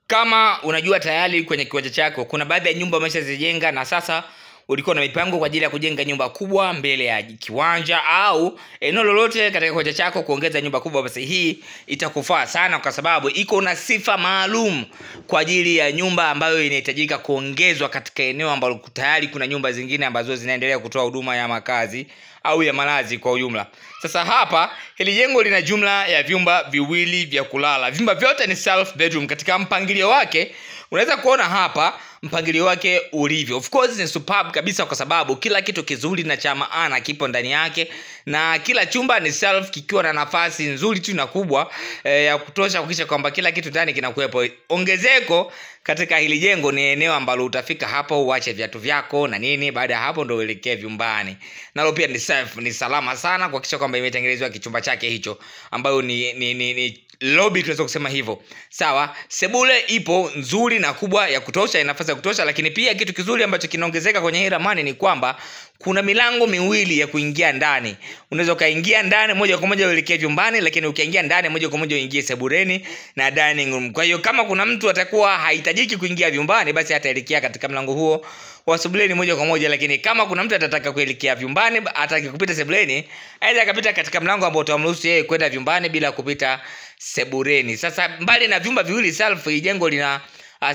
Kama unajua tayari kwenye kiwanja chako kuna baadhi ya nyumba umeshazijenga na sasa ulikuwa na mipango kwa ajili ya kujenga nyumba kubwa mbele ya kiwanja au eneo lolote katika kiwanja chako kuongeza nyumba kubwa, basi hii itakufaa sana kwa sababu iko na sifa maalum kwa ajili ya nyumba ambayo inahitajika kuongezwa katika eneo ambalo tayari kuna nyumba zingine ambazo zinaendelea kutoa huduma ya makazi au ya malazi kwa ujumla. Sasa hapa hili jengo lina jumla ya vyumba viwili vya kulala. Vyumba vyote ni self bedroom. Katika mpangilio wake unaweza kuona hapa mpangilio wake ulivyo. Of course ni superb kabisa kwa sababu kila kitu kizuri na cha maana kipo ndani yake, na kila chumba ni self kikiwa na nafasi nzuri tu na kubwa ya kutosha kuhakikisha kwamba kila kitu ndani kinakuwepo. Ongezeko katika hili jengo ni eneo ambalo utafika hapo uache viatu vyako na nini, baada ya hapo ndio uelekee vyumbani. Nalo pia ni safe, ni salama sana kuhakikisha kwamba imetengenezwa kichumba chake hicho ambayo ni lobby, tunaweza kusema hivyo. Sawa, sebule ipo nzuri na kubwa ya kutosha, ina nafasi ya kutosha, lakini pia kitu kizuri ambacho kinaongezeka kwenye hii ramani ni kwamba kuna milango miwili ya kuingia ndani. Unaweza kaingia ndani moja kwa moja uelekee vyumbani, lakini ukiingia ndani moja kwa moja uingie sebuleni na dining room. Kwa hiyo kama kuna mtu atakuwa hahitajiki kuingia vyumbani, basi ataelekea katika mlango huo wa sebuleni moja kwa moja, lakini kama kuna mtu atataka kuelekea vyumbani, ataki kupita sebuleni, aidha akapita katika mlango ambao utamruhusu yeye kwenda vyumbani bila kupita sebuleni. Sasa mbali na vyumba viwili self, jengo lina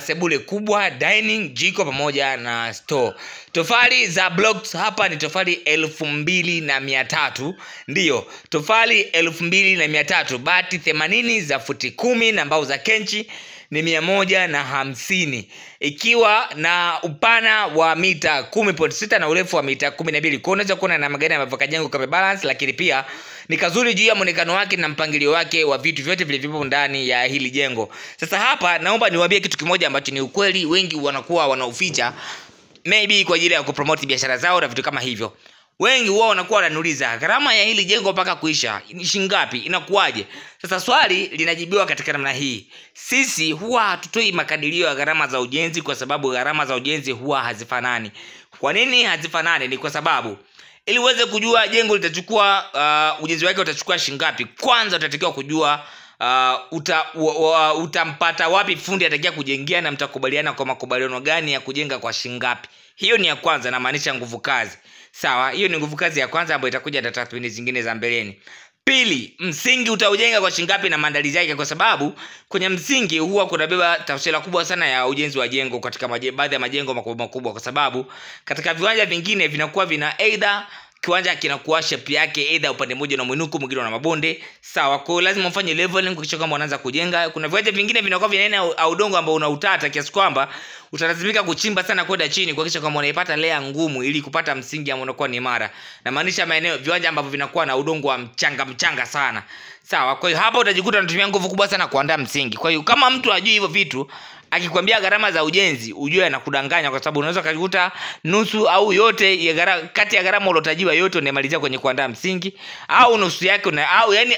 sebule kubwa, dining, jiko pamoja na store. Tofali za blocks hapa ni tofali 2300. Ndiyo, tofali 2300, bati 80 za futi 10 na mbao za kenchi ni 150, ikiwa na upana wa mita 10.6 na urefu wa mita 12. Kwa unaweza kuona na magari ambavyo kajengo kame balance, lakini pia ni kazuri juu ya muonekano wake na mpangilio wake wa vitu vyote vilivyopo ndani ya hili jengo. Sasa hapa naomba niwaambie kitu kimoja ambacho ni ukweli wengi wanakuwa wanauficha, maybe kwa ajili ya kupromote biashara zao na vitu kama hivyo. Wengi wao wanakuwa wananiuliza gharama ya hili jengo mpaka kuisha ni shilingi ngapi, inakuaje? Sasa swali linajibiwa katika namna hii. Sisi huwa hatutoi makadirio ya gharama za ujenzi kwa sababu gharama za ujenzi huwa hazifanani. Kwa nini hazifanani? Ni kwa sababu ili uweze kujua jengo litachukua ujenzi wake utachukua shilingi ngapi, kwanza utatakiwa kujua utampata wapi fundi atakia kujengea na mtakubaliana kwa makubaliano gani ya kujenga kwa shilingi ngapi. Hiyo ni ya kwanza, na maanisha nguvu kazi. Sawa, hiyo ni nguvu kazi ya kwanza ambayo itakuja na tathmini zingine za mbeleni. Pili, msingi utaujenga kwa shilingi ngapi na maandalizi yake, kwa sababu kwenye msingi huwa kunabeba tafsiri kubwa sana ya ujenzi wa jengo katika baadhi ya majengo makubwa, kwa sababu katika viwanja vingine vinakuwa vina either kiwanja kinakuwa shape yake either upande mmoja na mwinuko, mwingine na mabonde. Sawa, kwa hiyo lazima ufanye leveling kuhakikisha kwamba unaanza kujenga. Kuna viwanja vingine vinakuwa vinaena udongo ambao unautata kiasi kwamba utalazimika kuchimba sana kwenda chini kuhakikisha kwamba unaipata layer ngumu ili kupata msingi ambao unakuwa ni imara. Na maanisha maeneo viwanja ambavyo vinakuwa na udongo wa mchanga sana. Sawa, kwa hiyo hapa utajikuta unatumia nguvu kubwa sana kuandaa msingi. Kwa hiyo kama mtu ajui hivyo vitu, akikwambia gharama za ujenzi, ujue anakudanganya, kwa sababu unaweza kujikuta nusu au yote ya kati ya gharama ulotajiwa yote unamalizia kwenye kuandaa msingi, au nusu yake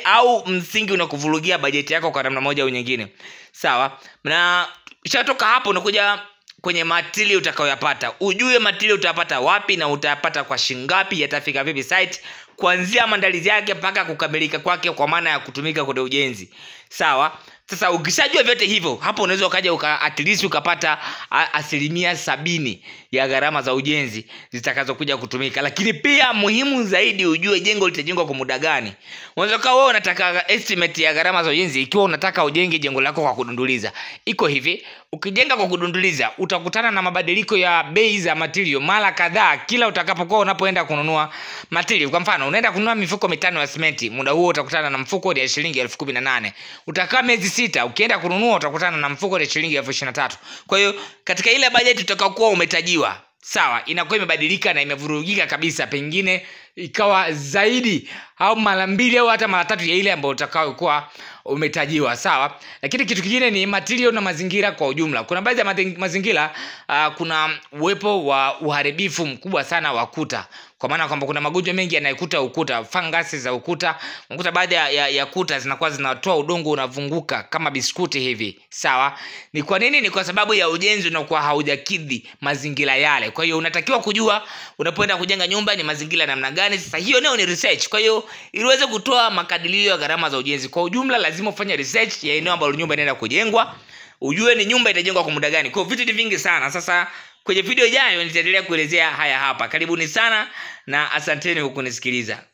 au msingi unakuvurugia bajeti yako kwa namna moja au nyingine. Sawa, na shatoka hapo unakuja kwenye material utakayoyapata. Ujue material utapata wapi na utapata kwa shilingi ngapi, yatafika vipi site, kuanzia maandalizi yake mpaka kukamilika kwake kwa maana ya kutumika kwenye ujenzi. Sawa, sasa ukishajua vyote hivyo, hapo unaweza ukaja at least ukapata 70% ya gharama za ujenzi zitakazokuja kutumika. Lakini pia muhimu zaidi, ujue jengo litajengwa kwa muda gani. Unaweza kuwa wewe unataka estimate ya gharama za ujenzi ikiwa unataka ujenge jengo lako kwa kudunduliza. Iko hivi, ukijenga kwa kudunduliza utakutana na mabadiliko ya bei za material mara kadhaa kila utakapokuwa unapoenda kununua material. Kwa mfano, unaenda kununua mifuko 5 ya simenti, muda huo utakutana na mfuko ni shilingi 18,000. Utakaa miezi 6, ukienda kununua utakutana na mfuko ni shilingi 23,000. Kwa hiyo katika ile bajeti utakayokuwa umetajiwa, sawa, inakuwa imebadilika na imevurugika kabisa, pengine ikawa zaidi au mara 2 au hata mara 3 ya ile ambayo utakayokuwa umetajiwa. Sawa, lakini kitu kingine ni material na mazingira kwa ujumla. Kuna baadhi ya mazingira kuna uwepo wa uharibifu mkubwa sana wa kuta, kwa maana kwamba kuna magonjwa mengi yanayokuta ukuta, fangasi za ukuta. Ukuta baadhi ya kuta zinakuwa zinatoa udongo unavunguka kama biskuti hivi. Sawa, ni kwa nini? Ni kwa sababu ya ujenzi unakuwa haujakidhi mazingira yale. Kwa hiyo unatakiwa kujua unapoenda kujenga nyumba ni mazingira namna gani. Sasa hiyo nayo ni research. Kwa hiyo ili uweze kutoa makadirio ya gharama za ujenzi kwa ujumla, lazima ufanye research ya eneo ambalo nyumba inaenda kujengwa. ujue ni nyumba itajengwa kwa muda gani. Kwa vitu ni vingi sana. Sasa kwenye video ijayo nitaendelea kuelezea haya hapa. Karibuni sana na asanteni kwa kunisikiliza.